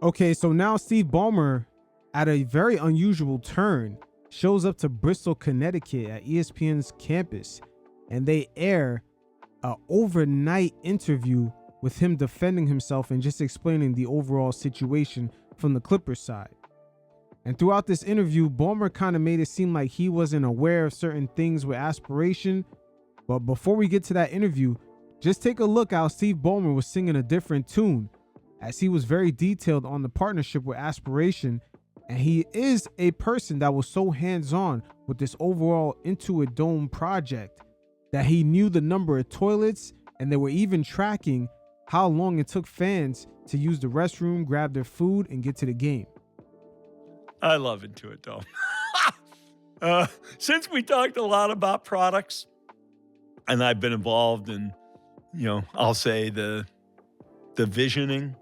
Okay, so now Steve Ballmer, at a very unusual turn, shows up to Bristol, Connecticut at ESPN's campus, and they air an overnight interview with him defending himself and just explaining the overall situation from the Clippers side. And throughout this interview, Ballmer kind of made it seem like he wasn't aware of certain things with Aspiration. But before we get to that interview, just take a look how Steve Ballmer was singing a different tune, as he was very detailed on the partnership with Aspiration. And he is a person that was so hands-on with this overall Intuit Dome project that he knew the number of toilets, and they were even tracking how long it took fans to use the restroom, grab their food, and get to the game. I love Intuit Dome. Since we talked a lot about products, and I've been involved in, I'll say the visioning,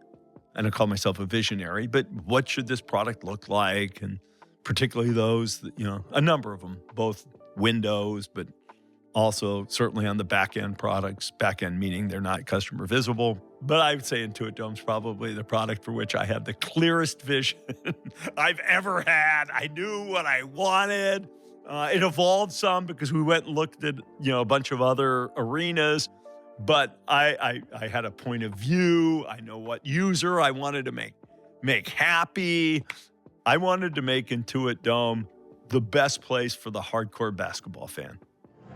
and I call myself a visionary, but what should this product look like? And particularly those, that, a number of them, both Windows, but also certainly on the back-end products, back-end meaning they're not customer visible. But I would say Intuit Dome's probably the product for which I have the clearest vision I've ever had. I knew what I wanted. It evolved some because we went and looked at, a bunch of other arenas. But I had a point of view. I know what user I wanted to make happy. I wanted to make Intuit Dome the best place for the hardcore basketball fan.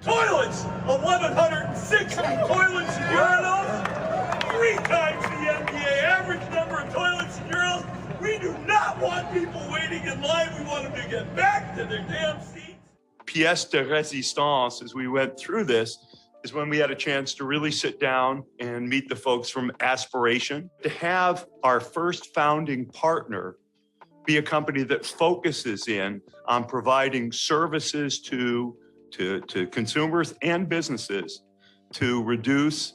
Toilets! 1,160 toilets and urinals! 3 times the NBA average number of toilets and urinals! We do not want people waiting in line. We want them to get back to their damn seats. Pièce de résistance, as we went through this, is when we had a chance to really sit down and meet the folks from Aspiration. To have our first founding partner be a company that focuses in on providing services to consumers and businesses to reduce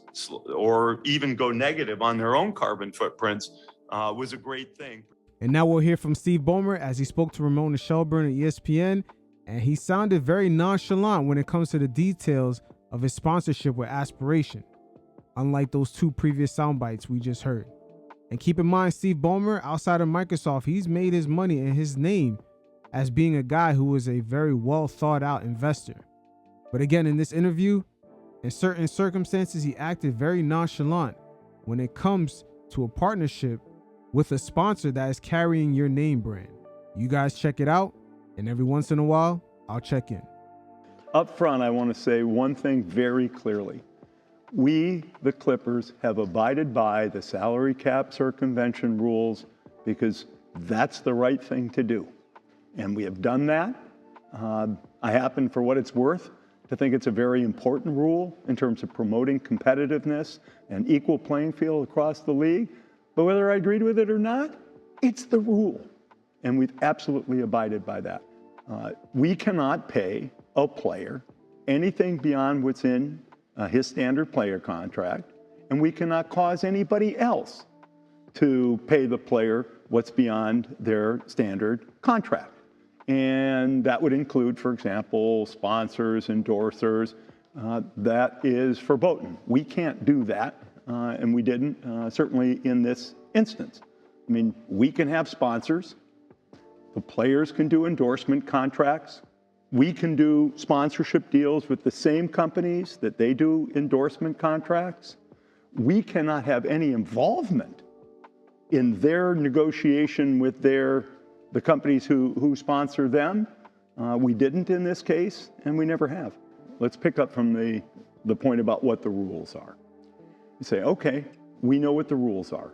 or even go negative on their own carbon footprints was a great thing. And now we'll hear from Steve Ballmer as he spoke to Ramona Shelburne at ESPN, and he sounded very nonchalant when it comes to the details of his sponsorship with Aspiration, unlike those 2 previous sound bites we just heard. And keep in mind, Steve Ballmer, outside of Microsoft, he's made his money in his name as being a guy who is a very well thought out investor. But again, in this interview, in certain circumstances, he acted very nonchalant when it comes to a partnership with a sponsor that is carrying your name brand. You guys check it out, and every once in a while, I'll check in. Up front, I want to say one thing very clearly. We, the Clippers, have abided by the salary cap circumvention rules because that's the right thing to do. And we have done that. I happen, for what it's worth, to think it's a very important rule in terms of promoting competitiveness and equal playing field across the league. But whether I agreed with it or not, it's the rule. And we've absolutely abided by that. We cannot pay a player anything beyond what's in his standard player contract, and we cannot cause anybody else to pay the player what's beyond their standard contract. And that would include, for example, sponsors, endorsers. That is verboten. We can't do that, and we didn't, certainly in this instance. I mean, we can have sponsors. The players can do endorsement contracts. We can do sponsorship deals with the same companies that they do endorsement contracts. We cannot have any involvement in their negotiation with the companies who sponsor them. We didn't in this case, and we never have. Let's pick up from the point about what the rules are. You say, okay, we know what the rules are.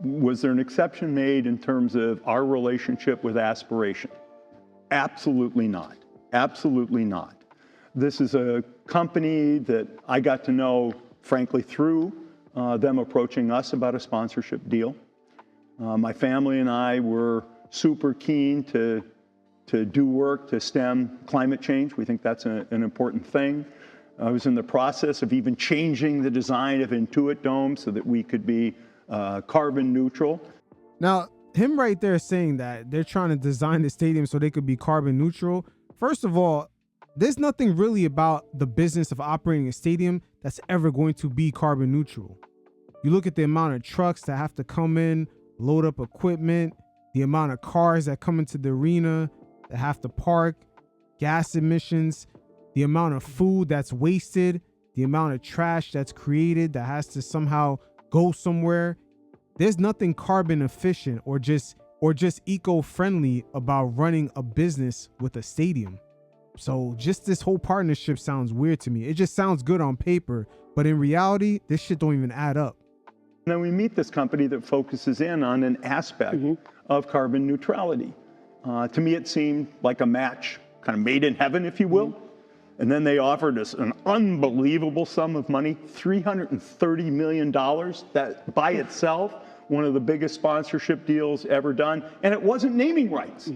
Was there an exception made in terms of our relationship with Aspiration? Absolutely not. Absolutely not. This is a company that I got to know, frankly, through them approaching us about a sponsorship deal. My family and I were super keen to do work to stem climate change. We think that's an important thing. I was in the process of even changing the design of Intuit Dome so that we could be carbon neutral. Now, him right there saying that they're trying to design the stadium so they could be carbon neutral. First of all, there's nothing really about the business of operating a stadium that's ever going to be carbon neutral. You look at the amount of trucks that have to come in, load up equipment, the amount of cars that come into the arena that have to park, gas emissions, the amount of food that's wasted, the amount of trash that's created that has to somehow go somewhere. There's nothing carbon efficient or just eco-friendly about running a business with a stadium. So just this whole partnership sounds weird to me. It just sounds good on paper, but in reality, this shit don't even add up. And then we meet this company that focuses in on an aspect of carbon neutrality. To me, it seemed like a match, kind of made in heaven, if you will. And then they offered us an unbelievable sum of money, $330 million. That by itself, one of the biggest sponsorship deals ever done. And it wasn't naming rights.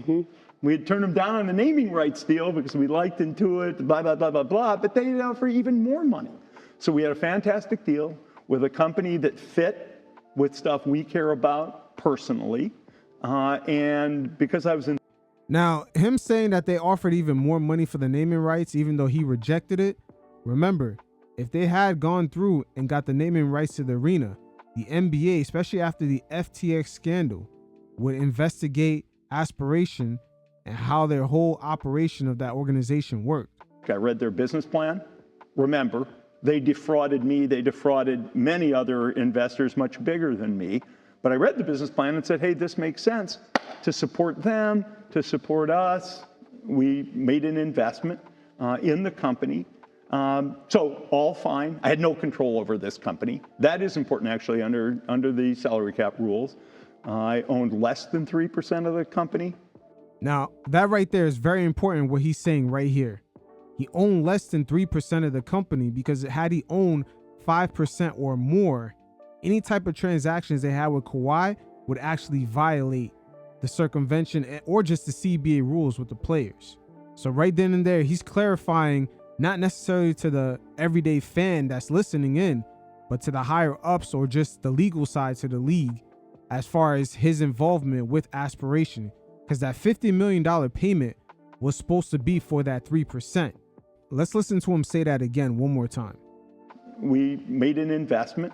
We had turned them down on the naming rights deal because we liked Intuit, blah, blah, blah, blah, blah. But they offered even more money. So we had a fantastic deal with a company that fit with stuff we care about personally. And because I was in. Now, him saying that they offered even more money for the naming rights, even though he rejected it, remember, if they had gone through and got the naming rights to the arena, the NBA, especially after the FTX scandal, would investigate Aspiration and how their whole operation of that organization worked. I read their business plan. Remember, they defrauded me. They defrauded many other investors much bigger than me. But I read the business plan and said, hey, this makes sense to support them, to support us. We made an investment in the company. So all fine. I had no control over this company. That is important, actually, under the salary cap rules. I owned less than 3% of the company. Now, that right there is very important, what he's saying right here. He owned less than 3% of the company, because had he owned 5% or more, any type of transactions they had with Kawhi would actually violate the circumvention or just the CBA rules with the players. So right then and there, he's clarifying not necessarily to the everyday fan that's listening in, but to the higher ups or just the legal side to the league as far as his involvement with Aspiration, because that $50 million payment was supposed to be for that 3%. Let's listen to him say that again one more time. We made an investment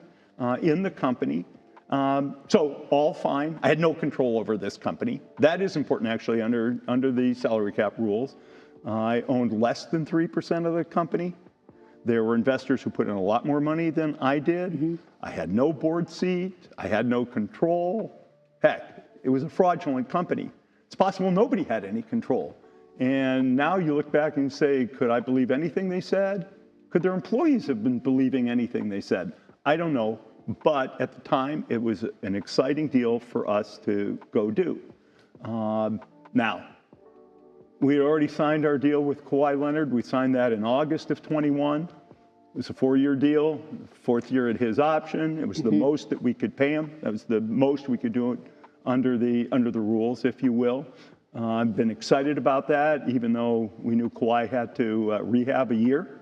in the company. So all fine. I had no control over this company. That is important, actually, under the salary cap rules. I owned less than 3% of the company. There were investors who put in a lot more money than I did. I had no board seat. I had no control. Heck, it was a fraudulent company. It's possible nobody had any control. And now you look back and say, could I believe anything they said? Could their employees have been believing anything they said? I don't know. But at the time, it was an exciting deal for us to go do. Now, we had already signed our deal with Kawhi Leonard. We signed that in August of 21. It was a 4-year deal, 4th year at his option. It was the most that we could pay him. That was the most we could do under the rules, if you will. I've been excited about that, even though we knew Kawhi had to rehab a year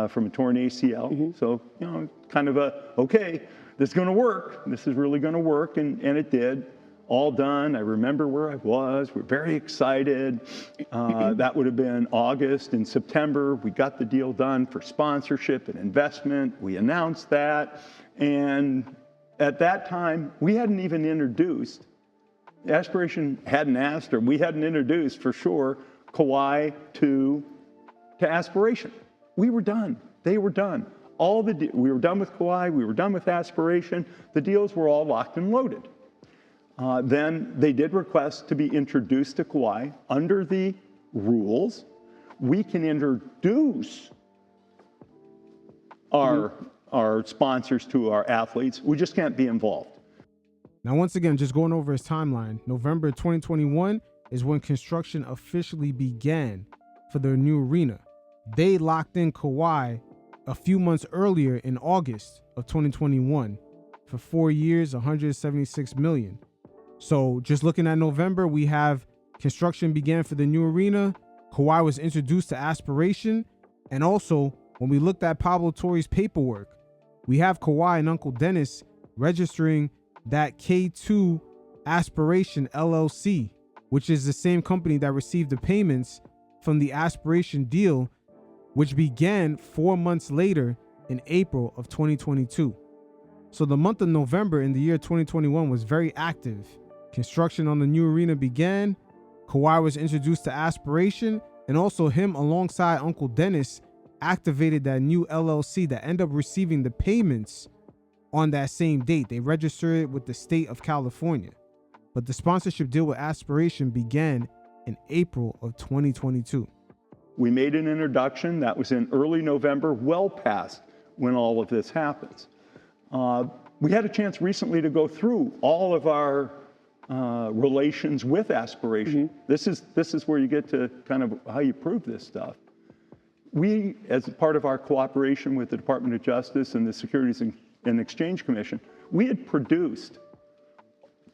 from a torn ACL. So, you know, kind of okay, this is going to work. This is really going to work, and it did. All done. I remember where I was. We're very excited. That would have been August. In September, we got the deal done for sponsorship and investment. We announced that. And at that time, we hadn't even introduced, Aspiration hadn't asked, or we hadn't introduced for sure, Kawhi to Aspiration. We were done. They were done. We were done with Kawhi. We were done with Aspiration. The deals were all locked and loaded. Then they did request to be introduced to Kawhi. Under the rules, we can introduce our sponsors to our athletes. We just can't be involved. Now, once again, just going over his timeline, November 2021 is when construction officially began for their new arena. They locked in Kawhi a few months earlier in August of 2021 for 4 years, $176 million. So just looking at November, we have construction began for the new arena. Kawhi was introduced to Aspiration. And also, when we looked at Pablo Torre's paperwork, we have Kawhi and Uncle Dennis registering that K2 Aspiration LLC, which is the same company that received the payments from the Aspiration deal, which began 4 months later in April of 2022. So the month of November in the year 2021 was very active. Construction on the new arena began. Kawhi was introduced to Aspiration, and also him alongside Uncle Dennis activated that new LLC that ended up receiving the payments on that same date. They registered it with the state of California. But the sponsorship deal with Aspiration began in April of 2022. We made an introduction that was in early November, well past when all of this happens. We had a chance recently to go through all of our relations with Aspiration. This is where you get to kind of how you prove this stuff. We, as part of our cooperation with the Department of Justice and the Securities and Exchange Commission, we had produced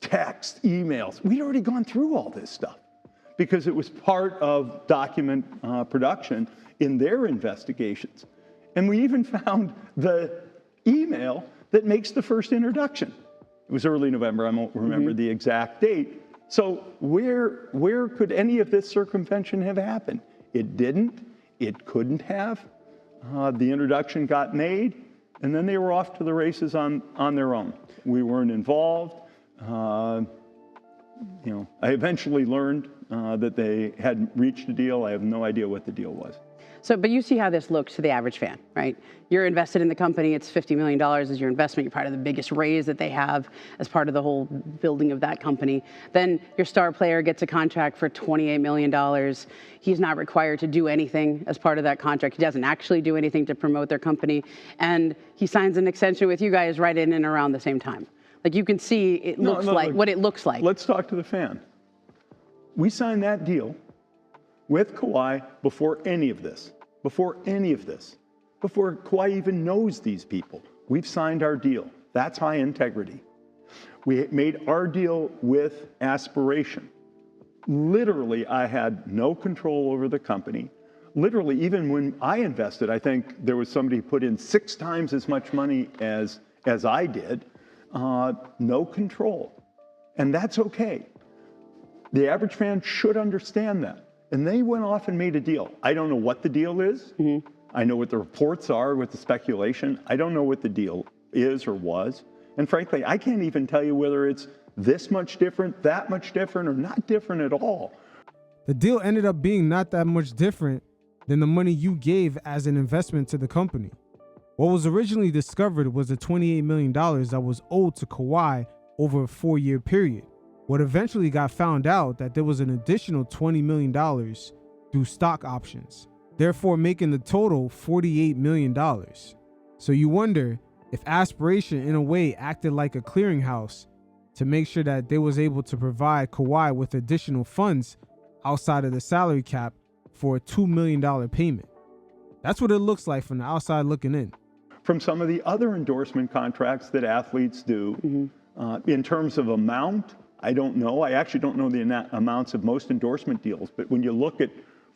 text, emails. We'd already gone through all this stuff because it was part of document production in their investigations. And we even found the email that makes the first introduction. It was early November, I won't remember the exact date. So where could any of this circumvention have happened? It didn't, it couldn't have. The introduction got made, and then they were off to the races on their own. We weren't involved. I eventually learned that they had reached a deal. I have no idea what the deal was. So, but you see how this looks to the average fan, right? You're invested in the company. It's $50 million as your investment. You're part of the biggest raise that they have as part of the whole building of that company. Then your star player gets a contract for $28 million. He's not required to do anything as part of that contract. He doesn't actually do anything to promote their company. And he signs an extension with you guys right in and around the same time. Like you can see it looks like what it looks like. Let's talk to the fan. We signed that deal with Kawhi before any of this, before Kawhi even knows these people. We've signed our deal. That's high integrity. We made our deal with Aspiration. Literally, I had no control over the company. Literally, even when I invested, I think there was somebody who put in 6 times as much money as I did. No control. And that's okay. The average fan should understand that. And they went off and made a deal. I don't know what the deal is. I know what the reports are with the speculation. I don't know what the deal is or was. And frankly, I can't even tell you whether it's this much different, that much different, or not different at all. The deal ended up being not that much different than the money you gave as an investment to the company. What was originally discovered was the $28 million that was owed to Kawhi over a 4-year period. What eventually got found out that there was an additional $20 million through stock options, therefore making the total $48 million. So you wonder if Aspiration in a way acted like a clearinghouse to make sure that they was able to provide Kawhi with additional funds outside of the salary cap for a $2 million payment. That's what it looks like from the outside looking in. From some of the other endorsement contracts that athletes do, in terms of amount, I don't know. I actually don't know the amounts of most endorsement deals, but when you look at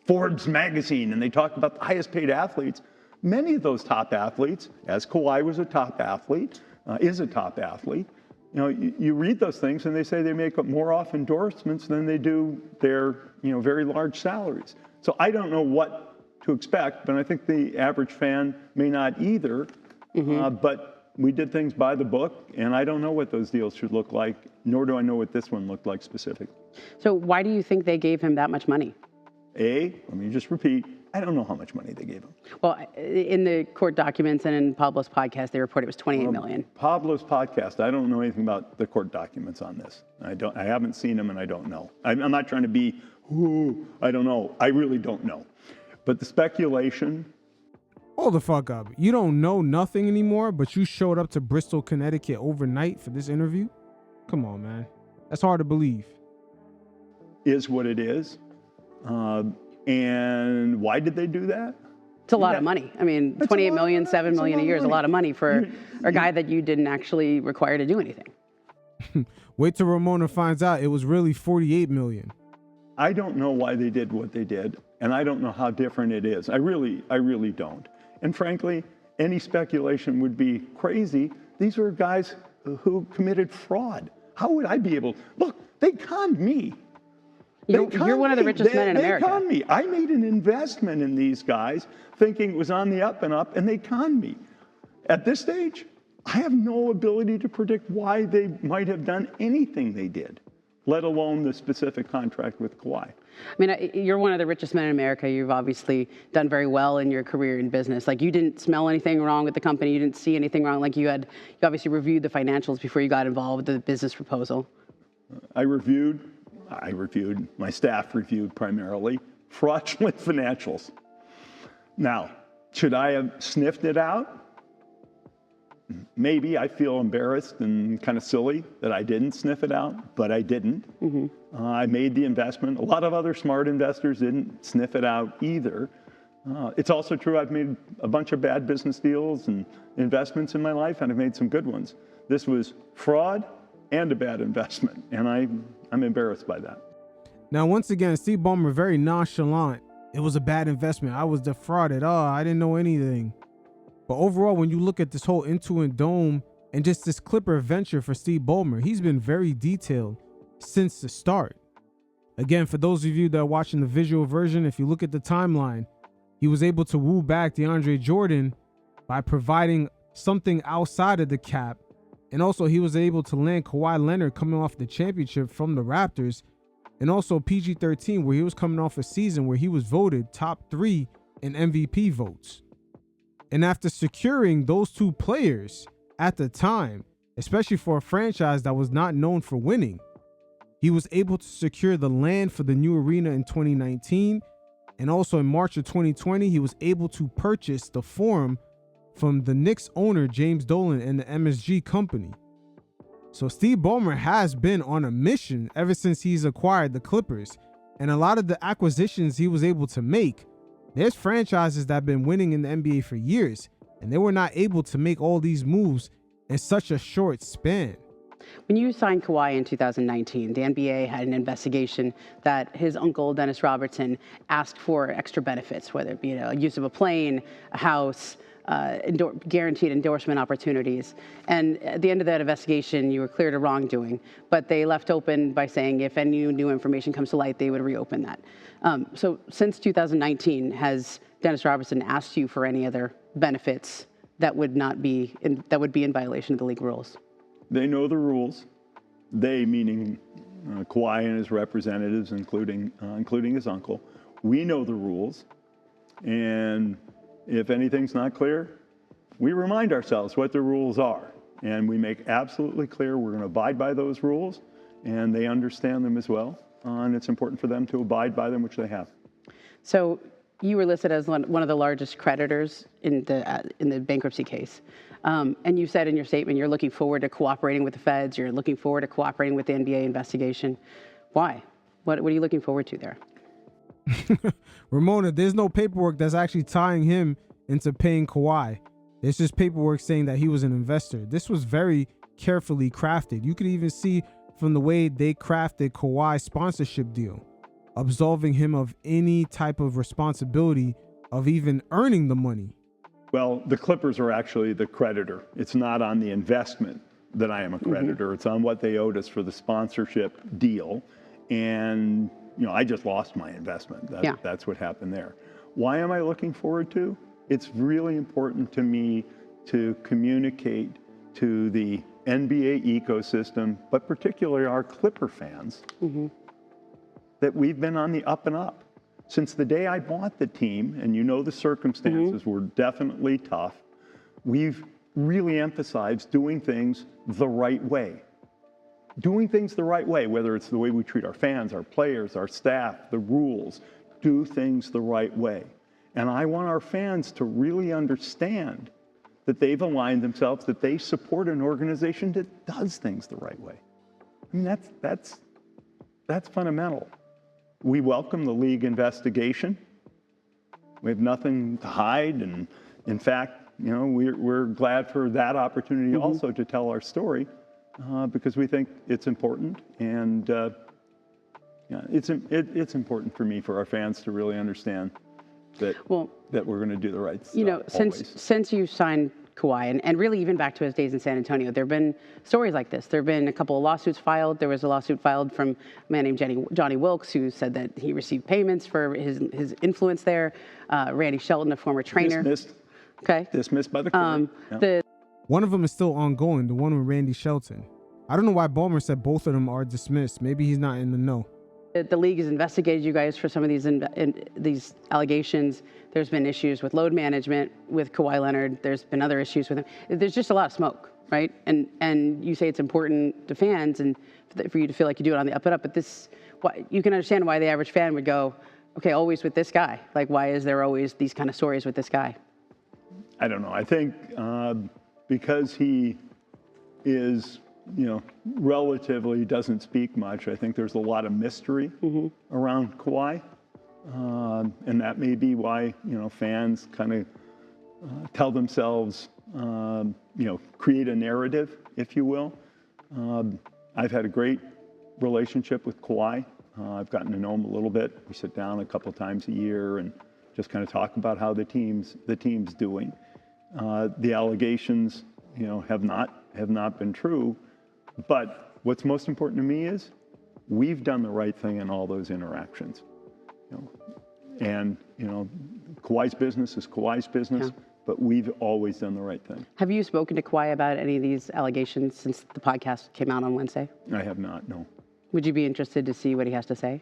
Forbes magazine and they talk about the highest paid athletes, many of those top athletes, as Kawhi was a top athlete, is a top athlete, you read those things and they say they make up more off endorsements than they do their, very large salaries. So I don't know what to expect, but I think the average fan may not either, but we did things by the book, and I don't know what those deals should look like, nor do I know what this one looked like specifically. So why do you think they gave him that much money? Let me just repeat, I don't know how much money they gave him. Well, in the court documents and in Pablo's podcast, they report it was $28 million. Pablo's podcast, I don't know anything about the court documents on this. I haven't seen them, and I don't know. I'm not trying to be, I don't know. I really don't know. But the speculation. Hold the fuck up. You don't know nothing anymore, but you showed up to Bristol, Connecticut overnight for this interview? Come on, man. That's hard to believe. Is what it is. And why did they do that? It's a lot of money. I mean, $28 million, $7 million a year is a lot of money for a guy that you didn't actually require to do anything. Wait till Ramona finds out it was really $48 million. I don't know why they did what they did, and I don't know how different it is. I really don't. And frankly, any speculation would be crazy. These were guys who committed fraud. How would I be able? Look, they conned me. You're one of the richest men in America. They conned me. I made an investment in these guys thinking it was on the up and up, and they conned me. At this stage, I have no ability to predict why they might have done anything they did, let alone the specific contract with Kawhi. I mean, you're one of the richest men in America. You've obviously done very well in your career in business. Like, you didn't smell anything wrong with the company. You didn't see anything wrong. Like, you obviously reviewed the financials before you got involved with the business proposal. I reviewed, my staff reviewed primarily fraudulent financials. Now, should I have sniffed it out? Maybe. I feel embarrassed and kind of silly that I didn't sniff it out, but I didn't. I made the investment. A lot of other smart investors didn't sniff it out either. It's also true I've made a bunch of bad business deals and investments in my life, and I've made some good ones. This was fraud and a bad investment, and I'm embarrassed by that. Now, once again, Steve Ballmer very nonchalant. It was a bad investment. I was defrauded. Oh, I didn't know anything. But overall, when you look at this whole Intuit Dome and just this Clipper venture for Steve Ballmer, he's been very detailed since the start. Again, for those of you that are watching the visual version, if you look at the timeline, he was able to woo back DeAndre Jordan by providing something outside of the cap. And also, he was able to land Kawhi Leonard coming off the championship from the Raptors. And also PG-13, where he was coming off a season where he was voted top 3 in MVP votes. And after securing those two players at the time, especially for a franchise that was not known for winning, he was able to secure the land for the new arena in 2019. And also in March of 2020, he was able to purchase the Forum from the Knicks owner, James Dolan, and the MSG company. So Steve Ballmer has been on a mission ever since he's acquired the Clippers. And a lot of the acquisitions he was able to make, there's franchises that have been winning in the NBA for years, and they were not able to make all these moves in such a short span. When you signed Kawhi in 2019, the NBA had an investigation that his uncle, Dennis Robertson, asked for extra benefits, whether it be use of a plane, a house, guaranteed endorsement opportunities. And at the end of that investigation, you were cleared of wrongdoing, but they left open by saying if any new information comes to light, they would reopen that. So since 2019, has Dennis Robertson asked you for any other benefits that would be in violation of the league rules? They know the rules. They, meaning Kawhi and his representatives, including his uncle. We know the rules, and if anything's not clear, we remind ourselves what the rules are, and we make absolutely clear we're going to abide by those rules, and they understand them as well, and it's important for them to abide by them, which they have. So you were listed as one of the largest creditors in the bankruptcy case, and you said in your statement you're looking forward to cooperating with the feds, you're looking forward to cooperating with the NBA investigation. Why? What are you looking forward to there? Ramona, there's no paperwork that's actually tying him into paying Kawhi. There's just paperwork saying that he was an investor. This was very carefully crafted. You could even see from the way they crafted Kawhi's sponsorship deal, absolving him of any type of responsibility of even earning the money. Well, the Clippers are actually the creditor. It's not on the investment that I am a creditor. It's on what they owed us for the sponsorship deal. And I just lost my investment. That's what happened there. Why am I looking forward to? It's really important to me to communicate to the NBA ecosystem, but particularly our Clipper fans, that we've been on the up and up. Since the day I bought the team, and the circumstances were definitely tough, we've really emphasized doing things the right way. Doing things the right way, whether it's the way we treat our fans, our players, our staff, the rules, do things the right way. And I want our fans to really understand that they've aligned themselves, that they support an organization that does things the right way. I mean, that's fundamental. We welcome the league investigation. We have nothing to hide. And in fact, we're glad for that opportunity also to tell our story. Because we think it's important, and it's important for me, for our fans to really understand that we're going to do the right stuff. Since you signed Kawhi, and really even back to his days in San Antonio, there have been stories like this. There have been a couple of lawsuits filed. There was a lawsuit filed from a man named Johnny Wilkes, who said that he received payments for his influence there. Randy Shelton, a former trainer. Dismissed. Okay. Dismissed by the court. One of them is still ongoing, the one with Randy Shelton. I don't know why Ballmer said both of them are dismissed. Maybe he's not in the know. The league has investigated you guys for some of these allegations. There's been issues with load management with Kawhi Leonard. There's been other issues with him. There's just a lot of smoke, right? And you say it's important to fans and for you to feel like you do it on the up and up. But you can understand why the average fan would go, okay, always with this guy. Like, why is there always these kind of stories with this guy? I don't know. I think because he is, relatively doesn't speak much, I think there's a lot of mystery around Kawhi. And that may be why, fans kind of tell themselves, create a narrative, if you will. I've had a great relationship with Kawhi. I've gotten to know him a little bit. We sit down a couple times a year and just kind of talk about how the team's doing. The allegations, have not been true. But what's most important to me is we've done the right thing in all those interactions. Kawhi's business is Kawhi's business, but we've always done the right thing. Have you spoken to Kawhi about any of these allegations since the podcast came out on Wednesday? I have not, no. Would you be interested to see what he has to say?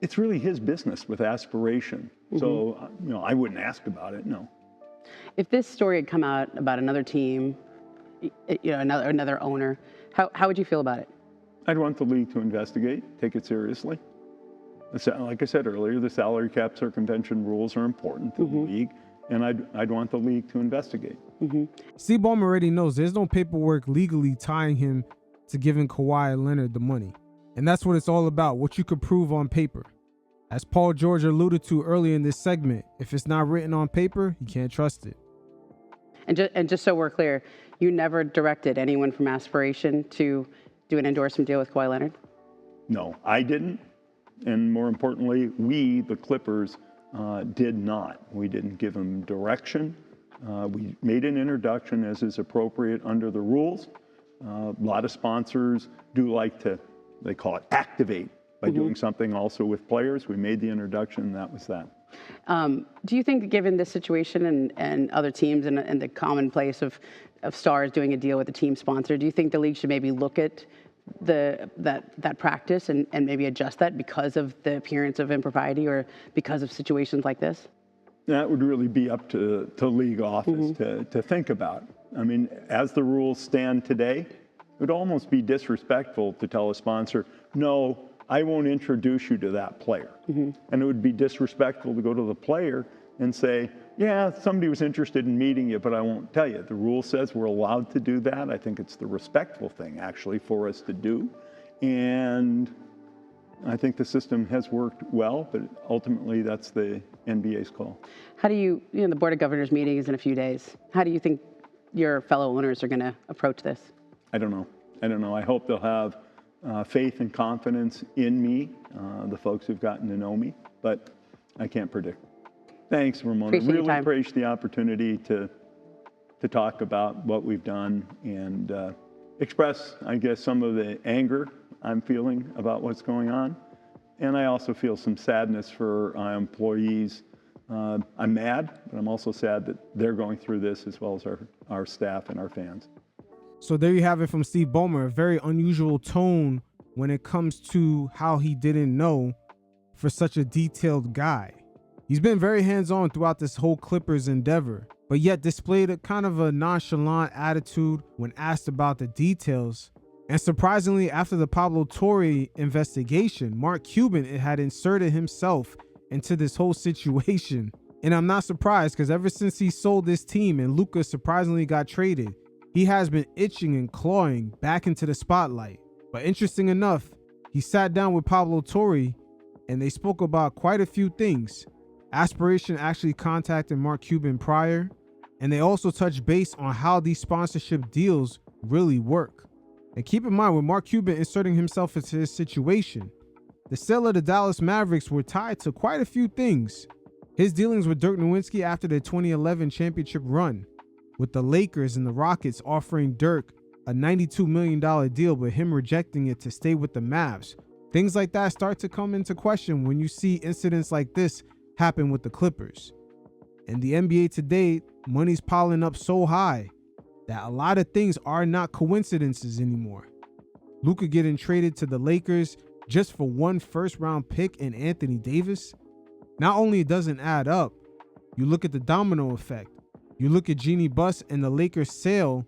It's really his business with Aspiration. So, I wouldn't ask about it, no. If this story had come out about another team, another owner, how would you feel about it? I'd want the league to investigate, take it seriously. Like I said earlier, the salary cap circumvention rules are important to the league, and I'd want the league to investigate. Steve Ballmer already knows there's no paperwork legally tying him to giving Kawhi Leonard the money. And that's what it's all about, what you could prove on paper. As Paul George alluded to earlier in this segment, if it's not written on paper, you can't trust it. And just so we're clear, you never directed anyone from Aspiration to do an endorsement deal with Kawhi Leonard? No, I didn't. And more importantly, we, the Clippers, did not. We didn't give him direction. We made an introduction as is appropriate under the rules. A lot of sponsors do like to, they call it activate by doing something also with players. We made the introduction, and that was that. Do you think, given this situation and other teams and the commonplace of stars doing a deal with a team sponsor, do you think the league should maybe look at that practice and maybe adjust that because of the appearance of impropriety or because of situations like this? That would really be up to league office to think about. I mean, as the rules stand today, it would almost be disrespectful to tell a sponsor, no, I won't introduce you to that player. And it would be disrespectful to go to the player and say, yeah, somebody was interested in meeting you, but I won't tell you. The rule says we're allowed to do that. I think it's the respectful thing, actually, for us to do. And I think the system has worked well, but ultimately that's the NBA's call. How do you the Board of Governors meeting is in a few days. How do you think your fellow owners are going to approach this? I don't know. I hope they'll have faith and confidence in me, the folks who've gotten to know me, but I can't predict. Thanks, Ramona. Really appreciate the opportunity to talk about what we've done and express, I guess, some of the anger I'm feeling about what's going on. And I also feel some sadness for our employees. I'm mad, but I'm also sad that they're going through this as well as our staff and our fans. So there you have it from Steve Ballmer, a very unusual tone when it comes to how he didn't know for such a detailed guy. He's been very hands-on throughout this whole Clippers endeavor, but yet displayed a kind of a nonchalant attitude when asked about the details. And surprisingly, after the Pablo Torre investigation, Mark Cuban had inserted himself into this whole situation. And I'm not surprised, because ever since he sold this team and Luka surprisingly got traded, he has been itching and clawing back into the spotlight. But interesting enough, he sat down with Pablo Torre and they spoke about quite a few things. Aspiration actually contacted Mark Cuban prior, and they also touched base on how these sponsorship deals really work. And keep in mind, with Mark Cuban inserting himself into this situation, the sale of the Dallas Mavericks were tied to quite a few things. His dealings with Dirk Nowitzki after the 2011 championship run, with the Lakers and the Rockets offering Dirk a $92 million deal, but him rejecting it to stay with the Mavs. Things like that start to come into question when you see incidents like this happen with the Clippers. In the NBA today, money's piling up so high that a lot of things are not coincidences anymore. Luka getting traded to the Lakers just for one first-round pick and Anthony Davis, not only doesn't add up, you look at the domino effect. You look at Jeannie Buss and the Lakers sale,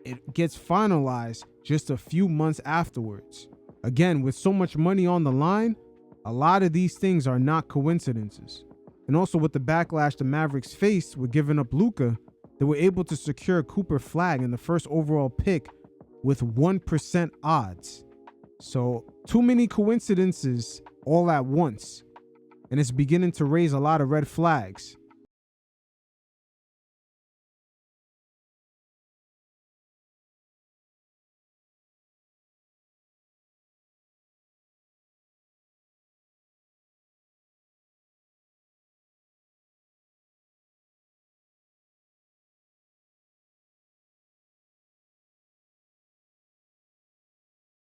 it gets finalized just a few months afterwards. Again, with so much money on the line, a lot of these things are not coincidences. And also with the backlash the Mavericks faced with giving up Luka, they were able to secure Cooper Flagg in the first overall pick with 1% odds. So too many coincidences all at once. And it's beginning to raise a lot of red flags.